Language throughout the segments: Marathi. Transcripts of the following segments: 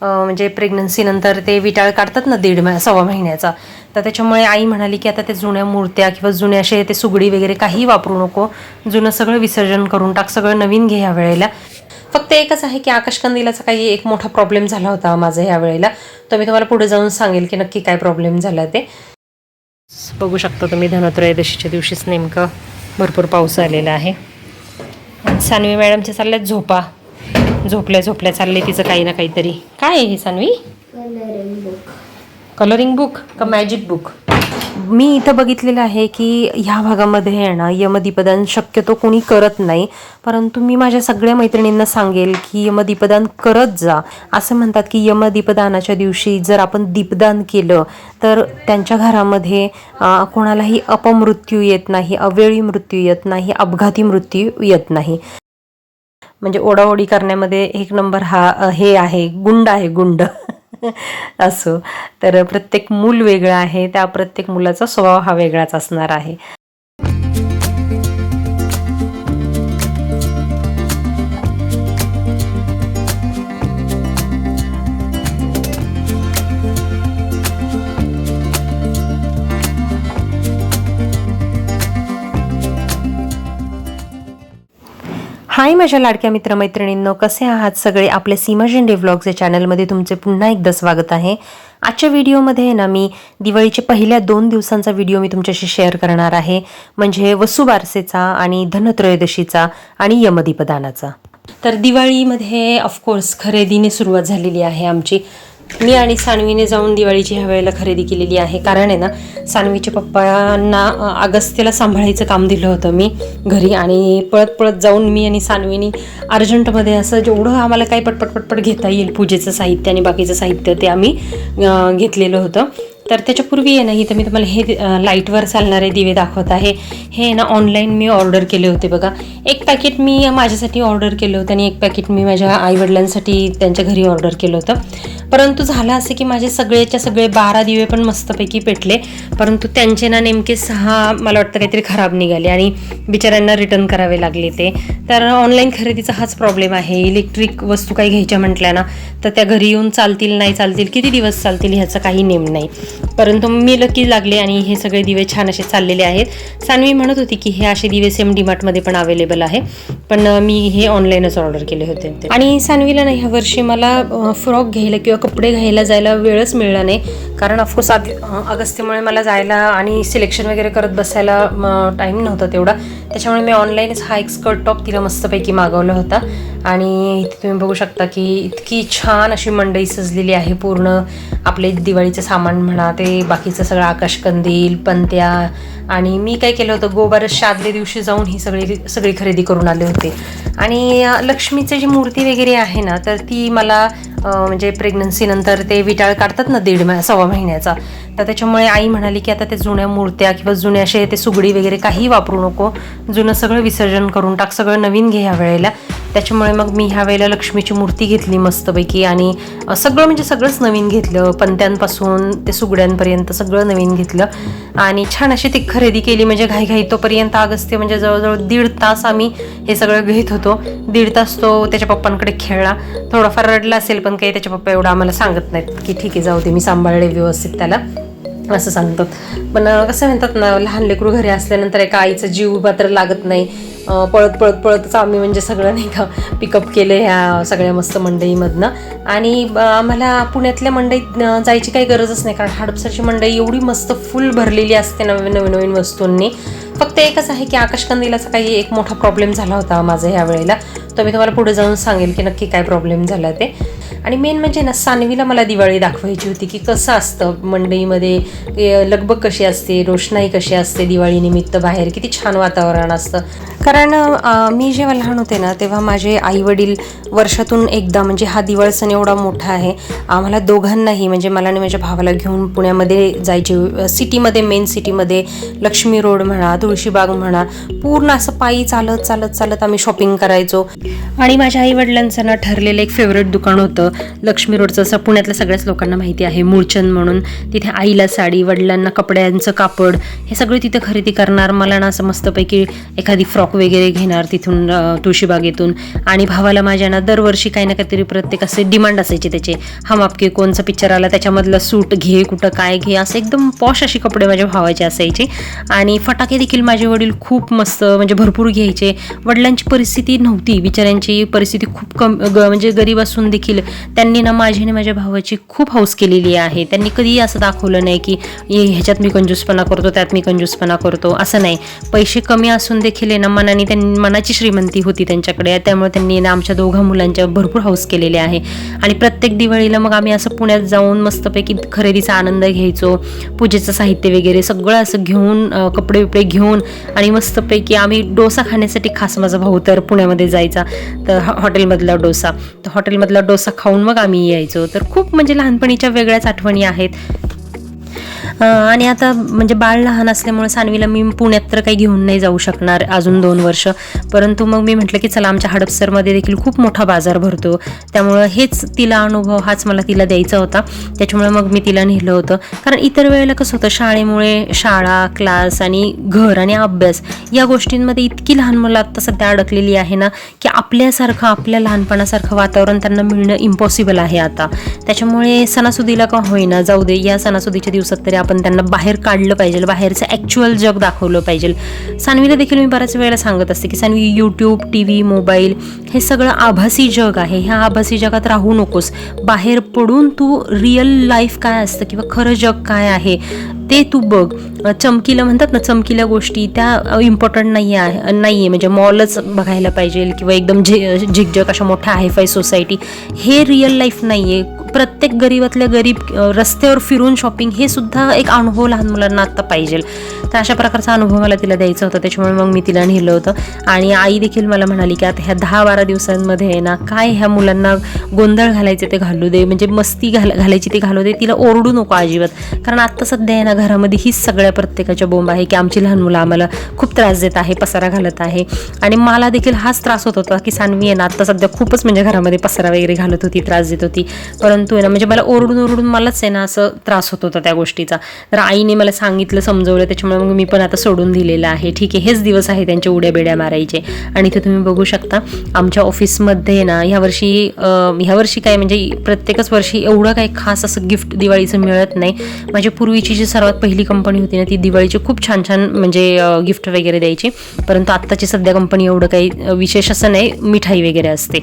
म्हणजे प्रेग्नन्सीनंतर ते विटाळ काढतात ना सव्वा महिन्याचा, तर त्याच्यामुळे आई म्हणाली की आता ते जुन्या मूर्त्या किंवा जुने असे ते सुगडी वगैरे काही वापरू नको, जुनं सगळं विसर्जन करून टाक, सगळं नवीन घे ह्या वेळेला. फक्त एकच आहे की आकाशकंदिलाचा काही एक मोठा प्रॉब्लेम झाला होता माझा ह्या वेळेला, तर मी तुम्हाला पुढे जाऊन सांगेल की नक्की काय प्रॉब्लेम झाला ते. बघू शकता तुम्ही, धनत्रयोदशीच्या दिवशीच नेमकं भरपूर पाऊस आलेला आहे. सानवी मॅडमच्या चालल्यात झोपा, झोपल्या चालले तिचं काही ना काहीतरी. काय आहे हे सानवी? कलरिंग बुक का मॅजिक बुक? मी इथं बघितलेलं आहे की ह्या भागामध्ये आहे ना यमदीपदान शक्यतो कोणी करत नाही, परंतु मी माझ्या सगळ्या मैत्रिणींना सांगेल की यमदीपदान करत जा. असं म्हणतात की यमदीपदानाच्या दिवशी जर आपण दीपदान केलं तर त्यांच्या घरामध्ये कोणालाही अपमृत्यू येत नाही, अवेळी मृत्यू येत नाही, अपघाती मृत्यू येत नाही. म्हणजे ओढाओढी करण्यामध्ये एक नंबर हे आहे, गुंड आहे, गुंड. असो, तर प्रत्येक मूल वेगळं आहे, त्या प्रत्येक मुलाचा स्वभाव हा वेगळाच असणार आहे. हाय माझ्या लाडक्या मित्रमैत्रिणींनो, कसे आहात सगळे? आपल्या सीमा झेंडे व्लॉग्स या चॅनलमध्ये तुमचे पुन्हा एकदा स्वागत आहे. आजच्या व्हिडिओमध्ये ना मी दिवाळीच्या पहिल्या 2 दिवसांचा व्हिडिओ मी तुमच्याशी शेअर करणार आहे, म्हणजे वसुबारसेचा आणि धनत्रयोदशीचा आणि यमदीपदानाचा. तर दिवाळीमध्ये ऑफकोर्स खरेदीने सुरुवात झालेली आहे आमची. मी आणि सानवीने जाऊन दिवाळीची ह्या वेळेला खरेदी केलेली आहे, कारण आहे ना सानवीच्या पप्पांना अगस्त्यला सांभाळायचं काम दिलं होतं मी घरी, आणि पळत जाऊन मी आणि सानवीने अर्जंटमध्ये असं जेवढं आम्हाला काही पटपट घेता येईल पूजेचं साहित्य आणि बाकीचं साहित्य ते आम्ही घेतलेलं होतं. तर त्याच्यापूर्वी आहे ना इथं मी तुम्हाला हे लाईटवर चालणारे दिवे दाखवत आहे. हे ना ऑनलाईन मी ऑर्डर केले होते बघा. एक पॅकेट मी माझ्यासाठी ऑर्डर केलं होतं आणि एक पॅकेट मी माझ्या आईवडिलांसाठी त्यांच्या घरी ऑर्डर केलं होतं. परंतु झालं असं की माझे सगळेच्या सगळे 12 दिवे पण मस्तपैकी पेटले, परंतु त्यांचे ना नेमके 6 मला वाटतं काहीतरी खराब निघाले आणि बिचाऱ्यांना रिटर्न करावे लागले ते. तर ऑनलाईन खरेदीचा हाच प्रॉब्लेम आहे. इलेक्ट्रिक वस्तू काही घ्यायच्या म्हटल्या ना तर त्या घरी येऊन चालतील नाही चालतील, किती दिवस चालतील ह्याचा काही नेम नाही. परंतु मी लकी लागले आणि हे सगळे दिवे छान असे चाललेले आहेत. सानवी म्हणत होती की हे असे दिवे सेम डीमार्टमध्ये पण अवेलेबल आहे, पण मी हे ऑनलाईनच ऑर्डर केले होते. आणि सानवीला ना ह्या वर्षी मला फ्रॉक घ्यायला किंवा कपडे घ्यायला जायला वेळच मिळाला नाही, कारण ऑफकोर्स अगस्त्यमुळे मला जायला आणि सिलेक्शन वगैरे करत बसायला टाईम नव्हता तेवढा. त्याच्यामुळे मी ऑनलाईनच हा एक स्कर्ट टॉप तिला मस्तपैकी मागवला होता. आणि इथे तुम्ही बघू शकता की इतकी छान अशी मंडई सजलेली आहे. पूर्ण आपले दिवाळीचं सामान म्हणा, ते बाकीचं सगळं आकाशकंदील, पणत्या, आणि मी काय केलं होतं गोबारसच्या आदल्या दिवशी जाऊन ही सगळी खरेदी करून आले होते. आणि लक्ष्मीची जी मूर्ती वगैरे आहे ना तर ती मला म्हणजे प्रेग्नन्सीनंतर ते विटाळ काढतात ना सव्वा महिन्याचा, तर त्याच्यामुळे आई म्हणाली की आता ते जुन्या मूर्त्या किंवा जुने असे ते सुगडी वगैरे काही वापरू नको, जुनं सगळं विसर्जन करून टाक, सगळं नवीन घे ह्या वेळेला. त्याच्यामुळे मग मी ह्या वेळेला लक्ष्मीची मूर्ती घेतली मस्तपैकी, आणि सगळं म्हणजे सगळंच नवीन घेतलं, पणत्यांपासून ते सुगड्यांपर्यंत सगळं नवीन घेतलं आणि छान अशी ती खरेदी केली. म्हणजे घाई तोपर्यंत अगस्त्य म्हणजे जवळजवळ 1.5 तास आम्ही हे सगळं घेत होतो. 1.5 तास तो त्याच्या पप्पांकडे खेळला, थोडाफार रडला असेल पण काही त्याच्या पप्पा एवढं आम्हाला सांगत नाहीत की ठीक आहे जाऊ दे, मी सांभाळले व्यवस्थित त्याला, असं सांगतात. पण कसं म्हणतात ना, लहान लेकरू घरी असल्यानंतर एका आईचा जीव मात्र लागत नाही. पळतच आम्ही म्हणजे सगळं नाही का पिकअप केलं ह्या सगळ्या मस्त मंडईमधनं. आणि मला पुण्यातल्या मंडईत जायची काही गरजच नाही, कारण हडपसरची मंडई एवढी मस्त फुल भरलेली असते नवीन वस्तूंनी. फक्त एकच आहे की आकाशकंदिलाचा काही एक मोठा प्रॉब्लेम झाला होता माझा ह्या वेळेला, तर मी तुम्हाला पुढे जाऊन सांगेल की नक्की काय प्रॉब्लेम झाला ते. आणि मेन म्हणजे ना सानवीला मला दिवाळी दाखवायची होती की कसं असतं मंडईमध्ये, लगबग कशी असते, रोषणाई कशी असते दिवाळीनिमित्त, बाहेर किती छान वातावरण असतं. कारण मी जेव्हा लहान होते ना तेव्हा माझे आईवडील वर्षातून एकदा, म्हणजे हा दिवाळी सण एवढा मोठा आहे, आम्हाला दोघांनाही म्हणजे मला आणि माझ्या भावाला घेऊन पुण्यामध्ये जायचे. सिटीमध्ये, मेन सिटीमध्ये लक्ष्मी रोड म्हणा, तुळशीबाग म्हणा, पूर्ण असं पायी चालत आम्ही शॉपिंग करायचो. आणि माझ्या आईवडिलांचं ना ठरलेलं एक फेवरेट दुकान होतं होतं. लक्ष्मी रोडचं असं पुण्यातल्या सगळ्याच लोकांना माहिती आहे, मूळचंद म्हणून. तिथे आईला साडी, वडिलांना कपड्यांचं कापड, हे सगळं तिथे खरेदी करणार. मला ना असं मस्तपैकी एखादी फ्रॉक वगैरे घेणार तिथून तुळशीबागेतून. आणि भावाला माझ्या ना दरवर्षी काही ना काहीतरी प्रत्येक असे डिमांड असायचे त्याचे. हम आपके कोणचा पिक्चर आला त्याच्यामधलं सूट घे, कुठं काय घे, असं एकदम पॉश अशी कपडे माझ्या भावाचे असायचे. आणि फटाके देखील माझे वडील खूप मस्त म्हणजे भरपूर घ्यायचे. वडिलांची परिस्थिती नव्हती, बिचाऱ्यांची परिस्थिती खूप म्हणजे गरीब असून देखील त्यांनी ना माझी आणि माझ्या भावाची खूप हौस केलेली आहे. त्यांनी कधीही असं दाखवलं नाही की ह्याच्यात मी कंजूसपणा करतो, त्यात मी कंजूसपणा करतो, असं नाही. पैसे कमी असून देखील ना मनाने त्यांनी मनाची श्रीमंती होती त्यांच्याकडे. त्यामुळे त्यांनी ना आमच्या दोघा मुलांच्या भरपूर हौस केलेली आहे. आणि प्रत्येक दिवाळीला मग आम्ही असं पुण्यात जाऊन मस्तपैकी खरेदीचा आनंद घ्यायचो. पूजेचं साहित्य वगैरे सगळं असं घेऊन, कपडे बिपडे घेऊन, आणि मस्तपैकी आम्ही डोसा खाण्यासाठी खास माझा भाऊ तर पुण्यामध्ये जायचा, तर हॉटेलमधला डोसा, तर हॉटेलमधला डोसा खाऊन मग आम्ही यायचो. तर खूप म्हणजे लहानपणीच्या वेगळ्याच आठवणी आहेत. आणि आता म्हणजे बाळ लहान असल्यामुळे सानवीला मी पुण्यात तर काही घेऊन नाही जाऊ शकणार अजून 2 वर्ष. परंतु मग मी म्हटलं की चला, आमच्या हडपसरमध्ये देखील खूप मोठा बाजार भरतो, त्यामुळं हेच तिला अनुभव हाच मला तिला द्यायचा होता. त्याच्यामुळे मग मी तिला नेलं होतं. कारण इतर वेळेला कसं होतं, शाळेमुळे शाळा, क्लास आणि घर आणि अभ्यास या गोष्टींमध्ये इतकी लहान मुलं आत्ता सध्या अडकलेली आहे ना, की आपल्यासारखं, आपल्या लहानपणासारखं वातावरण त्यांना मिळणं इम्पॉसिबल आहे आता. त्याच्यामुळे सणासुदीला का होईना जाऊ दे, या सणासुदीच्या दिवसात तरी आपण त्यांना बाहेर काढलं पाहिजे, बाहेरचं ॲक्च्युअल जग दाखवलं पाहिजे. सानवीला देखील मी बऱ्याच वेळेला सांगत असते की सानवी, यूट्यूब, TV, मोबाईल हे सगळं आभासी जग आहे. ह्या आभासी जगात राहू नकोस. बाहेर पडून तू रिअल लाईफ काय असतं किंवा खरं जग काय आहे ते तू बघ. चमकीला म्हणतात ना, चमकील्या गोष्टी त्या इम्पॉर्टंट नाही आहे. म्हणजे मॉलच बघायला पाहिजे किंवा एकदम झिकझक अशा मोठ्या हायफाय सोसायटी, हे रिअल लाईफ नाही आहे. प्रत्येक गरीबातल्या गरीब रस्त्यावर फिरून शॉपिंग, हे सुद्धा एक अनुभव लहान मुलांना आत्ता पाहिजे. तर अशा प्रकारचा अनुभव मला तिला द्यायचा होता. त्याच्यामुळे मग मी तिला नेलं होतं. आणि आई देखील मला म्हणाली की आता ह्या 10-12 दिवसांमध्ये आहे ना, काय ह्या मुलांना गोंधळ घालायचे ते घालू दे, म्हणजे मस्ती घालायची ते घालू दे, तिला ओरडू नको अजिबात. कारण आत्ता सध्या आहे ना, घरामध्ये हीच सगळ्या प्रत्येकाच्या बोंब आहे की आमची लहान मुलं आम्हाला खूप त्रास देत आहे, पसारा घालत आहे. आणि मला देखील हाच त्रास होत होता की सानवी आहे ना आत्ता सध्या खूपच म्हणजे घरामध्ये पसारा वगैरे घालत होती, त्रास देत होती. परंतु आहे ना, म्हणजे मला ओरडून मलाच आहे ना असं त्रास होत होता त्या गोष्टीचा. तर आईने मला सांगितलं, समजवलं, त्याच्यामुळे मग मी पण आता सोडून दिलेलं आहे. ठीक आहे, हेच दिवस आहे त्यांच्या उड्या बेड्या मारायचे. आणि इथे तुम्ही बघू शकता आमच्या ऑफिसमध्ये ना ह्या वर्षी काय म्हणजे प्रत्येकच वर्षी एवढं काही खास असं गिफ्ट दिवाळीचं मिळत नाही. माझी पूर्वीची जी सर्वात पहिली कंपनी होती ना, ती दिवाळीची खूप छान म्हणजे गिफ्ट वगैरे द्यायची. परंतु आत्ताची सध्या कंपनी एवढं काही विशेष असं नाही, मिठाई वगैरे असते.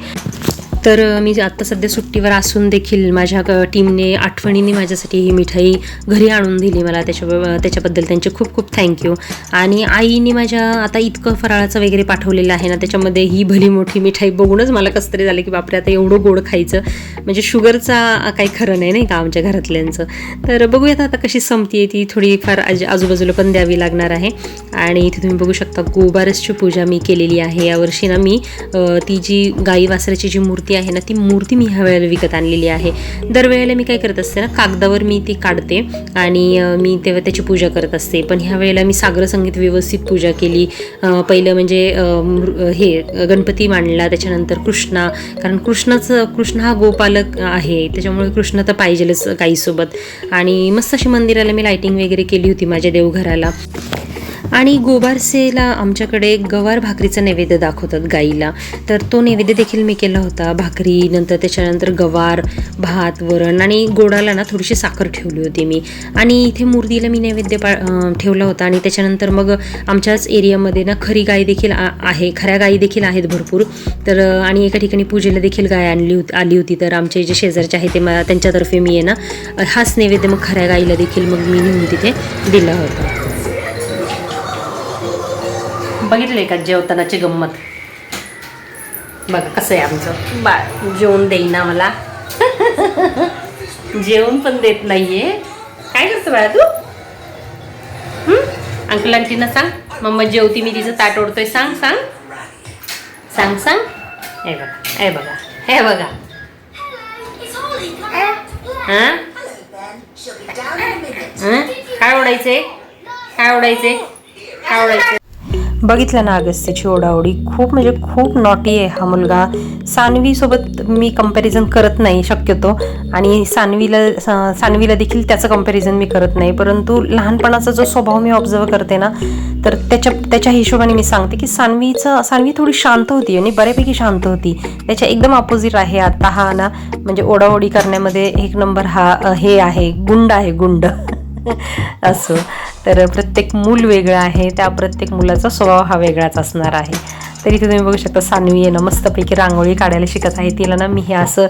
तर मी आत्ता सध्या सुट्टीवर असून देखील माझ्या टीमने आठवणीने माझ्यासाठी ही मिठाई घरी आणून दिली मला. त्याच्याबद्दल त्यांचे खूप खूप थँक्यू. आणि आईने माझ्या आता इतकं फराळाचं वगैरे पाठवलेलं आहे ना, त्याच्यामध्ये ही भली मोठी मिठाई बघूनच मला कसं तरी झालं की बापरे, आता एवढं गोड खायचं, म्हणजे शुगरचा काही खरं नाही का आमच्या घरातल्यांचं. तर बघूयात आता कशी संपती, ती थोडीफार आजूबाजूला पण द्यावी लागणार आहे. आणि इथे तुम्ही बघू शकता गोबारसची पूजा मी केलेली आहे यावर्षी ना. मी ती जी गाई वासराची जी मूर्ती आहे ना, ती मूर्ती मी ह्या वेळेला विकत आणलेली आहे. दरवेळेला मी काय करत असते ना, कागदावर मी ती काढते आणि मी तेव्हा त्याची पूजा करत असते. पण ह्या वेळेला मी सागर संगीत व्यवस्थित पूजा केली. पहिलं म्हणजे हे गणपती मांडला, त्याच्यानंतर कृष्णा, कारण कृष्ण हा गोपालक आहे, त्याच्यामुळे कृष्ण तर पाहिजेलच गाईसोबत. आणि मस्त अशी मंदिराला मी लाईटिंग वगैरे केली होती माझ्या देवघराला. आणि गोबारसेला आमच्याकडे गवार भाकरीचा नैवेद्य दाखवतात गाईला, तर तो नैवेद्य देखील मी केला होता. भाकरी, नंतर त्याच्यानंतर गवार, भात, वरण आणि गोडाला ना थोडीशी साखर ठेवली होती मी. आणि इथे मूर्तीला मी नैवेद्य ठेवला होता. आणि त्याच्यानंतर मग आमच्याच एरियामध्ये ना खरी गाय देखील आहे, खऱ्या गायी देखील आहेत भरपूर. तर आणि एका ठिकाणी पूजेला देखील गाय आली होती. तर आमचे जे शेजारचे आहे ते त्यांच्यातर्फे मी आहे ना हाच नैवेद्य मग खऱ्या गाईला देखील मग मी नेऊन तिथे दिला होता. बघितलंय का जेवतानाची गंमत? बघा कसं आहे आमचं बाळ, जेवण देईना मला. जेवण पण देत नाहीये. काय करतो बाळा तू? अंकल आंटीना सांग, मम्मा जेवती, मी तिचं ताट ओढतोय. सांग सांग सांग सांग. हे बघा, हे बघा, हे बघा. हां काय ओढायचे, काय ओढायचे, काय ओढायचे? बघितलं ना अगस्त्याची ओढाओढी, खूप म्हणजे खूप नॉटी आहे हा मुलगा. सान्वीसोबत मी कंपॅरिझन करत नाही शक्यतो, आणि सान्वीला देखील त्याचं कंपॅरिझन मी करत नाही, परंतु लहानपणाचा जो स्वभाव मी ऑब्झर्व करते ना, तर त्याच्या हिशोबाने मी सांगते की सान्वी थोडी शांत होती आणि बऱ्यापैकी शांत होती. त्याच्या एकदम अपोजिट आहे आता हा ना, म्हणजे ओढाओढी करण्यामध्ये एक नंबर हा हे आहे, गुंड आहे, गुंड. असो, तर प्रत्येक मूल वेगळं आहे, त्या प्रत्येक मुलाचा स्वभाव हा वेगळाच असणार आहे. तर इथे तुम्ही बघू शकता सान्वी आहे ना मस्तपैकी रांगोळी काढायला शिकत आहे. तिला ना मी हे असं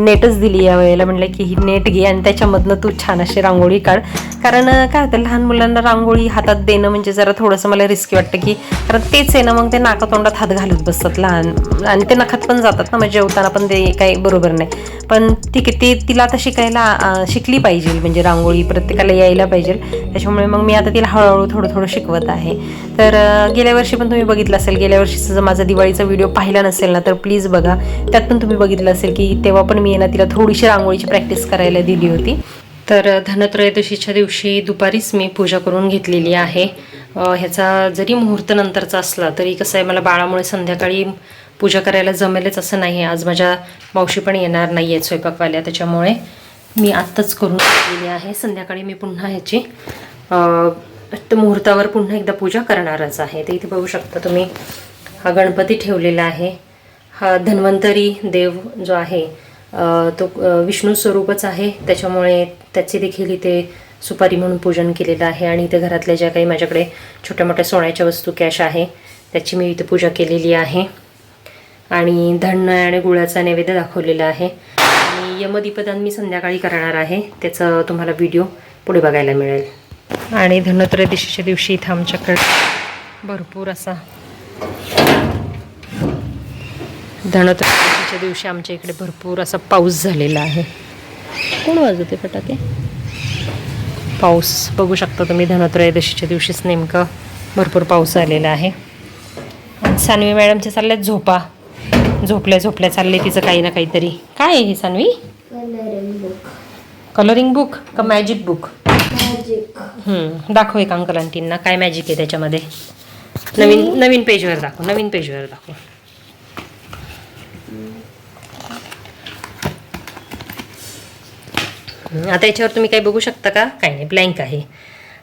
नेटच दिली या वेळेला, म्हटलं की ही नेट घे आणि त्याच्यामधनं तू छान अशी रांगोळी काढ. कारण काय होतं, लहान मुलांना रांगोळी हातात देणं म्हणजे जरा थोडंसं मला रिस्की वाटतं, की कारण तेच आहे ना, मग ते नाकातोंडात हात घालत बसतात लहान, आणि ते नखात पण जातात ना, मग जेवताना पण ते काही बरोबर नाही. पण ठीक आहे, ते तिला आता शिकली पाहिजे, म्हणजे रांगोळी प्रत्येकाला यायला पाहिजे. त्याच्यामुळे मग मी आता तिला हळूहळू थोडं शिकवत आहे. तर गेल्या वर्षी पण तुम्ही बघितलं असेल, गेल्या वर्षीचा माझा दिवाळीचा व्हिडिओ पाहिला नसेल ना, तर प्लीज बघा. त्यात पण तुम्ही बघितलं असेल की तेव्हा पण मी ना तिला थोडीशी रांगोळीची प्रॅक्टिस करायला दिली होती. तर धनत्रयोदशीच्या दिवशी दुपारीच मी पूजा करून घेतलेली आहे. ह्याचा जरी मुहूर्त नंतरचा असला तरी कसं आहे, मला बाळामुळे संध्याकाळी पूजा करायला जमेलच असं नाही. आज माझ्या मावशी पण येणार नाही आहेत स्वयंपाकवाल्या, त्याच्यामुळे मी आत्ताच करून घेतलेली आहे. संध्याकाळी मी पुन्हा ह्याची मुहूर्तावर पुन्हा एकदा पूजा करणारच आहे. तर इथे बघू शकता तुम्ही, हा गणपती ठेवलेला आहे. हा धन्वंतरी देव जो आहे तो विष्णू स्वरूपच आहे, त्याच्यामुळे त्याचे देखील इथे सुपारी म्हणून पूजन केलेलं आहे. आणि इथे घरातल्या ज्या काही माझ्याकडे छोट्या मोठ्या सोन्याच्या वस्तू कॅश आहे त्याची मी इथे पूजा केलेली आहे. आणि धान्य आणि गुळाचा नैवेद्य दाखवलेला आहे. आणि यमदीपदान मी संध्याकाळी करणार आहे, त्याचं तुम्हाला व्हिडिओ पुढे बघायला मिळेल. आणि धनत्रयोदशीच्या दिवशी इथं आमच्याकडे भरपूर असा धनत्रयोदशीच्या दिवशी आमच्या इकडे भरपूर असा पाऊस झालेला आहे. कोण वाजवते फटाके? पाऊस बघू शकता तुम्ही, धनत्रयोदशीच्या दिवशीच नेमकं भरपूर पाऊस आलेला आहे. सान्वी मॅडमच्या चालल्यात झोपा, झोपल्या चालले तिचं काही ना काहीतरी. काय आहे हे सान्वी? कलरिंग बुक का मॅजिक बुक? दाखव एक अंकल आंटींना काय मॅजिक आहे त्याच्यामध्ये. नवीन पेजवर दाखव, नवीन पेजवर दाखव. आता याच्यावर तुम्ही काही बघू शकता का? काही नाही, ब्लँक आहे.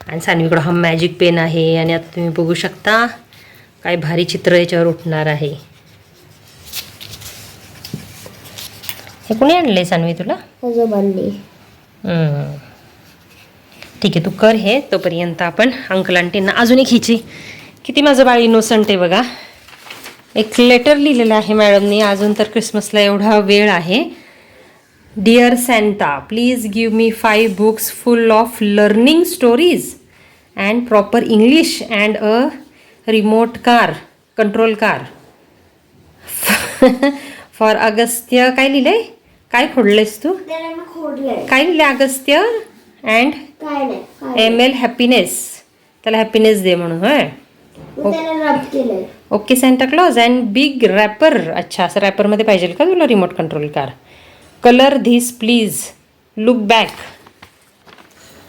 आणि सान्वीकडं हा मॅजिक पेन आहे. आणि आता तुम्ही बघू शकता काय भारी चित्र याच्यावर उठणार आहे. हे कोणी आणलंय सान्वी तुला? ठीक आहे, तू कर हे. तोपर्यंत आपण अंकल आंटींना अजून एक हिची, किती माझं बाळ इनोसंट आहे बघा. एक लेटर लिहिलेलं आहे मॅडमनी. अजून तर क्रिसमसला एवढा वेळ आहे. Dear Santa, please give me 5 books full of learning stories and proper English and a remote car, control car for Agastya. काय लिहिलंय? काय खोडलेस तू? काय लिहिलंय? Agastya and ML happiness. त्याला हॅपीनेस दे म्हणून. Okay Santa Claus and big wrapper. अच्छा, असं रॅपरमध्ये पाहिजे का तुला remote control car? Colour this please, look back.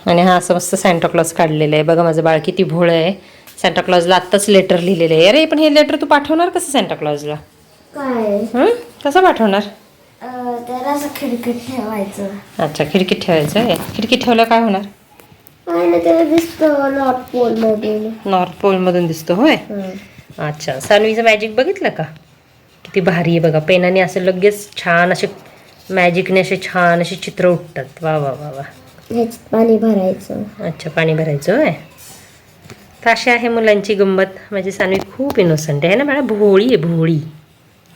आणि हा असं मस्त सॅन्टा क्लॉज काढलेलं आहे बघा. माझं बाळ किती भोळं आहे. सॅन्टा क्लॉजला आत्ताच लेटर लिहिलेलं आहे. अरे पण हे लेटर तू पाठवणार कसं सॅन्टा क्लॉजला? कसं पाठवणार? त्याला असं खिडकीत ठेवायचं. अच्छा, खिडकीत ठेवायचं आहे. खिडकीत ठेवलं काय होणार? त्याला दिसतं नॉर्थ पोल मधून दिसतो. होय. अच्छा, सान्वीचं मॅजिक बघितलं का? किती भारी आहे बघा. पेनाने असं लगेच छान असे मॅजिकने असे छान असे चित्र उठतात. वा वा वा वा. पाणी भरायचं. अच्छा, पाणी भरायचं होय. तर अशी आहे मुलांची गंमत. माझी सान्वी खूप इनोसंट आहे ना मॅडम, भोळी आहे, भोळी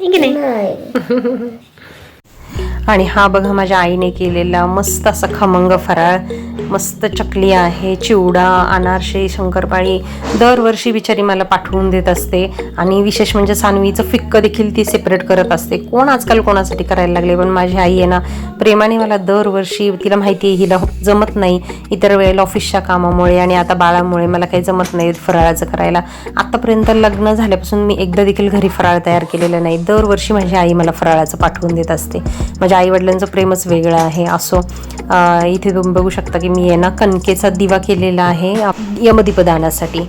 की नाही? आणि हा बघा माझ्या आईने केलेला मस्त असा खमंग फराळ. मस्त चकली आहे, चिवडा, अनारसे, शंकरपाळी दरवर्षी बिचारी मला पाठवून देत असते. आणि विशेष म्हणजे सान्वीचं फिक्क देखील ती सेपरेट करत असते. कोण आजकाल कोणासाठी करायला लागले, पण माझी आई आहे ना प्रेमाने मला दरवर्षी, तिला माहिती आहे हिला जमत नाही इतर वेळेला ऑफिसच्या कामामुळे आणि आता बाळामुळे मला काही जमत नाही फराळाचं करायला. आत्तापर्यंत लग्न झाल्यापासून मी एकदा देखील घरी फराळ तयार केलेला नाही. दरवर्षी माझी आई मला फराळाचं पाठवून देत असते. माझ्या आईवडिलांचं प्रेमच वेगळं आहे. असो, इथे तुम्ही बघू शकता की मी आहे ना कणकेचा दिवा केलेला आहे यमदीपदानासाठी.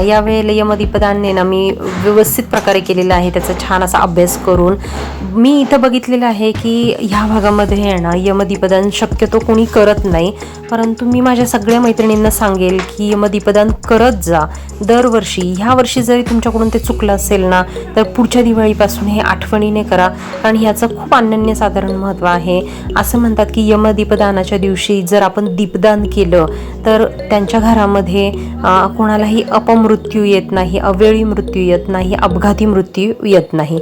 यावेळेला यमदीपदानने ना मी व्यवस्थित प्रकारे केलेलं आहे, त्याचा छान असा अभ्यास करून. मी इथं बघितलेलं आहे की ह्या भागामध्ये आहे ना यमदीपदान शक्यतो कोणी करत नाही, परंतु मी माझ्या सगळ्या मैत्रिणींना सांगेल की यमदीपदान करत जा दरवर्षी. ह्या वर्षी जरी तुमच्याकडून ते चुकलं असेल ना, तर पुढच्या दिवाळीपासून हे आठवणीने करा, कारण ह्याचं खूप अनन्यसाधारण महत्त्व आहे. असं म्हणतात की यमदीपदानाच्या दिवशी जर आपण दीपदान केलं तर त्यांच्या घरामध्ये कोणालाही अपमृत्यू येत नाही, अवेळी मृत्यू येत नाही, अपघाती मृत्यू येत नाही.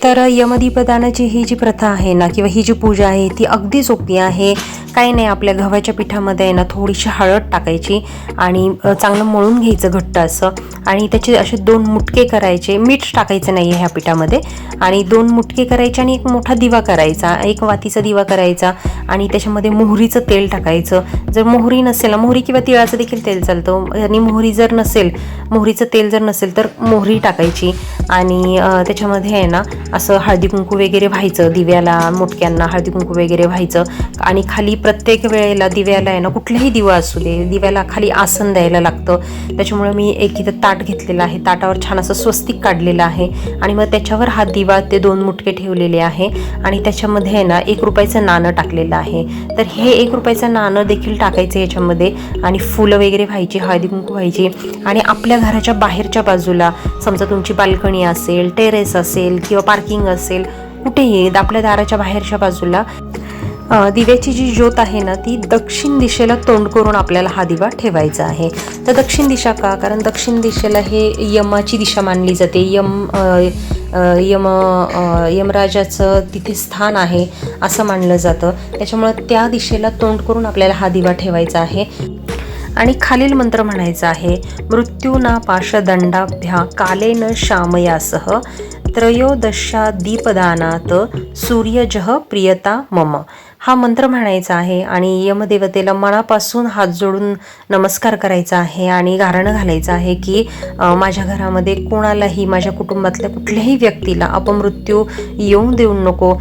तर यमदीपदानाची ही जी प्रथा आहे ना, किंवा ही जी पूजा आहे ती अगदी सोपी आहे. काही नाही, आपल्या गव्हाच्या पिठामध्ये आहे ना थोडीशी हळद टाकायची आणि चांगलं मळून घ्यायचं घट्ट असं, आणि त्याचे असे 2 मुटके करायचे. मीठ टाकायचं नाही आहे ह्या पिठामध्ये, आणि 2 मुटके करायचे आणि एक मोठा दिवा करायचा, एक वातीचा दिवा करायचा, आणि त्याच्यामध्ये मोहरीचं तेल टाकायचं. जर मोहरी नसेल ना, मोहरी किंवा तिळाचं देखील तेल चालतं, आणि मोहरीचं तेल जर नसेल तर मोहरी टाकायची. आणि त्याच्यामध्ये आहे ना असं हळदी कुंकू वगैरे व्हायचं, दिव्याला मुटक्यांना हळदी कुंकू वगैरे व्हायचं. आणि खाली प्रत्येक वेळेला दिव्याला आहे ना, कुठलाही दिवा असू दे, दिव्याला खाली आसन द्यायला लागतं. त्याच्यामुळे मी एक इथं ताट घेतलेलं आहे, ताटावर छान असं स्वस्तिक काढलेलं आहे, आणि मग त्याच्यावर हा दिवा ते 2 मुटके ठेवलेले आहे, आणि त्याच्यामध्ये आहे ना 1 रुपयाचं नाणं टाकलेलं आहे. तर हे 1 रुपयाचं नाणं देखील टाकायचं याच्यामध्ये, आणि फुलं वगैरे व्हायची, हळदी कुंकू व्हायची. आणि आपल्या घराच्या बाहेरच्या बाजूला, समजा तुमची बाल्कनी असेल, टेरेस असेल किंवा पार्किंग असेल, कुठेही आपल्या दाराच्या बाहेरच्या बाजूला दिव्याची जी ज्योत आहे ना ती दक्षिण दिशेला तोंड करून आपल्याला हा दिवा ठेवायचा आहे. तर दक्षिण दिशा का? कारण दक्षिण दिशेला हे यमाची दिशा मानली जाते. यमराजाचं तिथे स्थान आहे असं मानलं जातं. त्याच्यामुळं त्या दिशेला तोंड करून आपल्याला हा दिवा ठेवायचा आहे. आणि खालील मंत्र म्हणायचा आहे: मृत्यूना पाशदंडाभ्या कालेन शामयासह त्रयोदशा दीपदानात सूर्यजः प्रियता मम. हा मंत्र म्हणायचा आहे, आणि यमदेवतेला मनापासून हात जोडून नमस्कार करायचा आहे, आणि गारणं घालायचं आहे की माझ्या घरामध्ये कोणालाही, माझ्या कुटुंबातल्या कुठल्याही व्यक्तीला अपमृत्यू येऊन देऊ नको,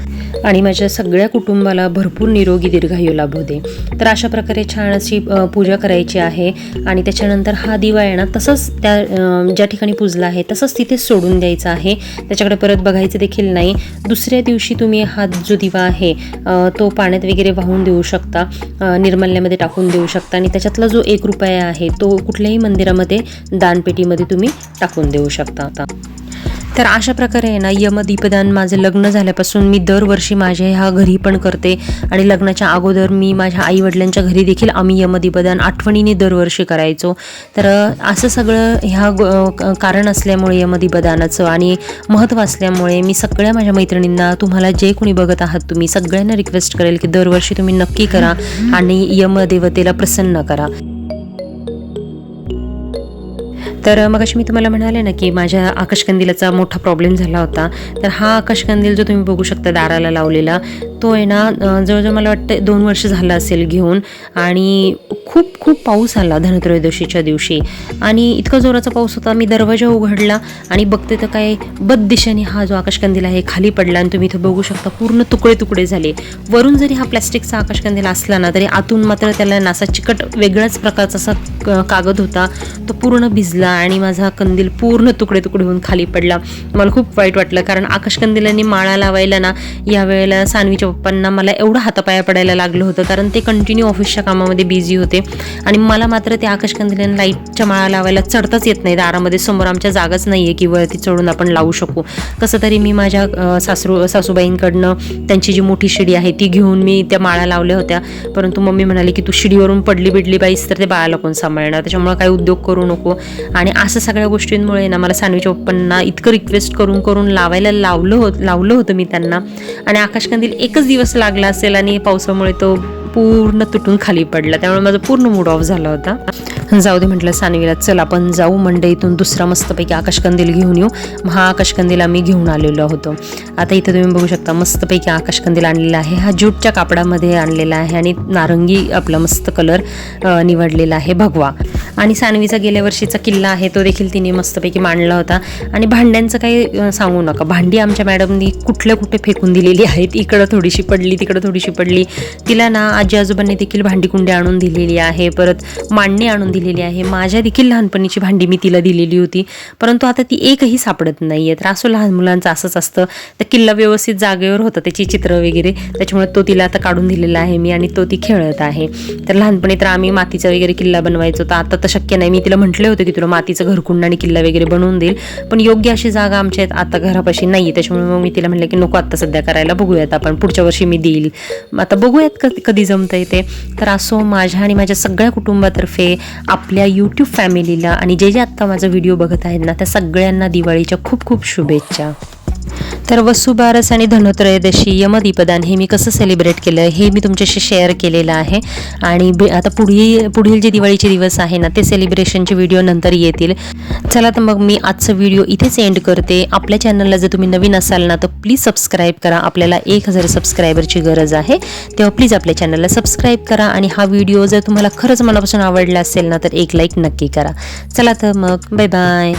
आणि माझ्या सगळ्या कुटुंबाला भरपूर निरोगी दीर्घायू लाभू दे. तर अशा प्रकारे छान अशी पूजा करायची आहे. आणि त्याच्यानंतर हा दिवा आहे ना तसंच त्या ज्या ठिकाणी पूजला आहे तसंच तिथे सोडून द्यायचा आहे, त्याच्याकडे परत बघायचं देखील नाही. दुसऱ्या दिवशी तुम्ही हा जो दिवा आहे तो पाण्यात वगैरे वाहून देऊ शकता, निर्मल्यामध्ये टाकून देऊ शकता, आणि त्याच्यातला जो 1 रुपया आहे तो कुठल्याही मंदिरामध्ये दानपेटीमध्ये तुम्ही टाकून देऊ शकता. तर अशा प्रकारे आहे ना यमदीपदान माझं लग्न झाल्यापासून मी दरवर्षी माझ्या ह्या घरी पण करते, आणि लग्नाच्या अगोदर मी माझ्या आईवडिलांच्या घरी देखील आम्ही यमदीपदान आठवणीने दरवर्षी करायचो. तर असं सगळं ह्या कारण असल्यामुळे यमदीपदानाचं आणि महत्त्व असल्यामुळे मी सगळ्या माझ्या मैत्रिणींना, तुम्हाला जे कोणी बघत आहात तुम्ही सगळ्यांना रिक्वेस्ट करेल की दरवर्षी तुम्ही नक्की करा आणि यमदेवतेला प्रसन्न करा. तर मगाशी मी तुम्हाला म्हणाले ना की माझ्या आकाशकंदिलाचा मोठा प्रॉब्लेम झाला होता. तर हा आकाशकंदील जो तुम्ही बघू शकता दाराला लावलेला, तो आहे ना जवळजवळ मला वाटतं 2 वर्ष झालं असेल घेऊन, आणि खूप खूप पाऊस आला धनत्रयोदशीच्या दिवशी, आणि इतका जोराचा पाऊस होता. मी दरवाजा उघडला आणि बघते तर काय बद दिशेने हा जो आकाशकंदील आहे खाली पडला, आणि तुम्ही इथं बघू शकता पूर्ण तुकडे तुकडे झाले. वरून जरी हा प्लॅस्टिकचा आकाशकंदील असला ना तरी आतून मात्र त्याला नासा चिकट वेगळ्याच प्रकारचा असा कागद होता, तो पूर्ण भिजला आणि माझा कंदील पूर्ण तुकडे तुकडे होऊन खाली पडला. मला खूप वाईट वाटलं, कारण आकाशकंदिलांनी माळा लावायला ना यावेळेला सानवीच्या पप्पांना मला एवढं हातापाया पडायला लागलं होतं, कारण ते कंटिन्यू ऑफिसच्या कामामध्ये बिझी होते, आणि मला मात्र त्या आकाशकंदिलांना लाईटच्या माळा लावायला चढताच येत नाही. दारामध्ये समोर आमच्या जागाच नाही आहे की वरती चढून आपण लावू शकू. कसं तरी मी माझ्या सासूबाईंकडनं त्यांची जी मोठी शिडी आहे ती घेऊन मी त्या माळा लावल्या होत्या, परंतु मम्मी म्हणाली की तू शिडीवरून पडली बिडली बाईस तर ते बाळाला कोण सांभाळणार, त्याच्यामुळे काही उद्योग करू नको. आणि असं सगळ्या गोष्टींमुळे ना मला सानवीच्या पप्पांना इतकं रिक्वेस्ट करून करून लावायला लावलं होतं मी त्यांना, आणि आकाशकंदील एकच दिवस लागला असेल आणि पावसामुळे तो पूर्ण तुटून खाली पडला. त्यामुळे माझा पूर्ण मूड ऑफ झाला होता. जाऊ दे म्हटलं सानवीला, चल आपण जाऊ मंडईतून दुसरा मस्तपैकी आकाशकंदील घेऊन येऊ. हा आकाशकंदील आम्ही घेऊन आलेलो होतो. आता इथं तुम्ही बघू शकता मस्तपैकी आकाशकंदील आणलेला आहे. हा ज्यूटच्या कापडामध्ये आणलेला आहे, आणि नारंगी आपला मस्त कलर निवडलेला आहे भगवा. आणि सानवीचा गेल्या वर्षीचा किल्ला आहे तो देखील तिने मस्तपैकी मांडला होता. आणि भांड्यांचं काही सांगू नका, भांडी आमच्या मॅडमनी कुठे फेकून दिलेली आहेत. इकडं थोडीशी पडली, तिकडं थोडीशी पडली. तिला ना आजी आजोबांनी देखील भांडीकुंडी आणून दिलेली आहे, परत मांडणी आणून दिलेली आहे. माझ्या देखील लहानपणीची भांडी मी तिला दिलेली होती, परंतु आता ती एकही सापडत नाही आहे. तर असं लहान मुलांचं असंच असतं. तर किल्ला व्यवस्थित जागेवर होता, त्याची चित्र वगैरे, त्याच्यामुळे तो तिला आता काढून दिलेला आहे मी आणि तो ती खेळत आहे. तर लहानपणी तर आम्ही मातीचा वगैरे किल्ला बनवायचो, तर आता तर शक्य नाही. मी तिला म्हटले होते की तुला मातीचं घरकुंड आणि किल्ला वगैरे बनवून देईल, पण योग्य अशी जागा आमच्या आता घरापाशी नाही. त्याच्यामुळे मग मी तिला म्हटलं की नको आता सध्या करायला, बघूयात आपण पुढच्या वर्षी मी देईल. आता बघूयात कधी जमतंय ते. तर असो, माझ्या आणि माझ्या सगळ्या कुटुंबातर्फे आपल्या यूट्यूब फॅमिलीला आणि जे आत्ता माझा व्हिडिओ बघत आहेत ना, त्या सगळ्यांना दिवाळीच्या खूप खूप शुभेच्छा. तर वसुबारस आणि धनत्रयोदशी, यमदीपदान हे मी कसं सेलिब्रेट केलं हे मी तुमच्याशी शेअर केलेलं आहे. आणि आता पुढील जे दिवाळीचे दिवस आहे ना, ते सेलिब्रेशनचे व्हिडिओ नंतर येतील. चला तर मग मी आजचं व्हिडिओ इथेच एंड करते. आपल्या चॅनलला जर तुम्ही नवीन असाल ना, तर प्लीज सबस्क्राईब करा. आपल्याला 1000 सबस्क्रायबरची गरज आहे, तेव्हा प्लीज आपल्या चॅनलला सबस्क्राईब करा. आणि हा व्हिडिओ जर तुम्हाला खरंच मनापासून आवडला असेल ना, तर एक लाईक नक्की करा. चला तर मग बाय बाय.